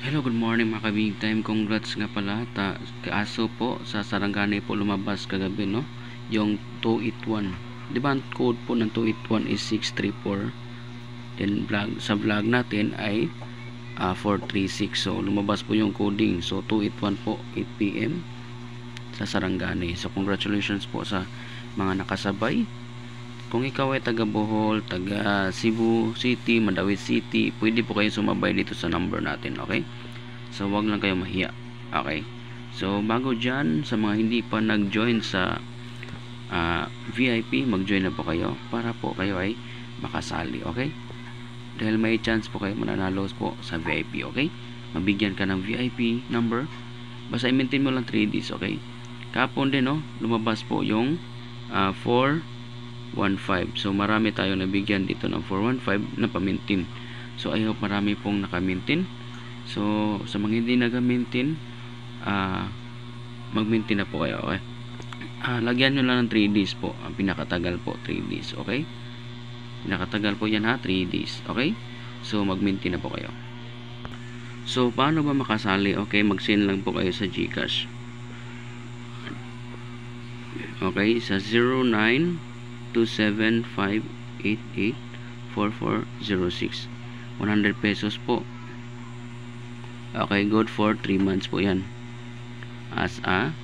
Hello, good morning mga ka-big time. Congrats nga pala. Kaso po sa Sarangani po lumabas kagabi, no? Yung 281. Di ba ang code po ng 281 is 634. Then sa vlog natin ay 436. So lumabas po yung coding. So 281 po 8 PM sa Sarangani. So congratulations po sa mga nakasabay. Kung ikaw ay taga Bohol, taga Cebu City, Mandawi City, pwede po kayo sumabay dito sa number natin, okay? So wag lang kayo mahiya, okay? So bago dyan, sa mga hindi pa nag-join sa VIP, mag-join na po kayo para po kayo ay makasali, okay? Dahil may chance po kayo mananalo po sa VIP, okay? Mabigyan ka ng VIP number. Basta i-maintain mo lang 3 days, okay? Kapon din, no? Lumabas po yung 415. So marami tayo nabigyan dito ng 415 na pamintin. So I hope marami pong nakamintin. So sa mga hindi nag-maintain, mag-maintain na po kayo, okay? Lagyan nyo lang ng 3 days po. Ang pinakatagal po 3 days, okay? Pinakatagal po yan, ha, 3 days, okay? So mag-maintain na po kayo. So paano ba makasali? Okay, mag-send lang po kayo sa GCash. Okay, sa 0927588440 100 pesos po. Okay, good for 3 months po yan as a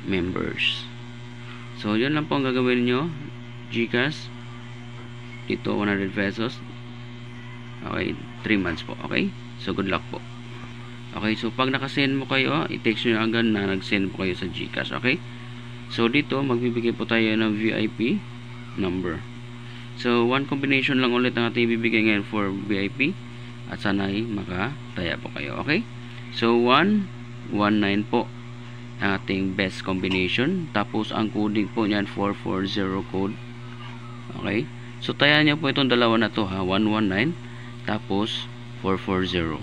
members. So yun lang po ang gagawin nyo. GCash dito 100 pesos. Okay, 3 months po. Okay, so good luck po. Okay, so pag nakasend mo kayo, i-text nyo agad na nag-send po kayo sa GCash. Okay, so dito magbibigay po tayo ng VIP number. So one combination lang ulit ang ating ibibigay ngayon for VIP at sana'y makataya po kayo. Okay, so 119 po ang ating best combination, tapos ang coding po niyan 440 code. Okay, so taya niyo po itong dalawa na to, ha, 119 tapos 440.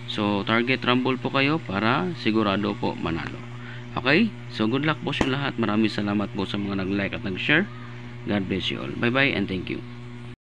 So target rumble po kayo para sigurado po manalo. Okay, so good luck po sa lahat. Maraming salamat po sa mga nag-like at nag-share. God bless you all. Bye bye and thank you.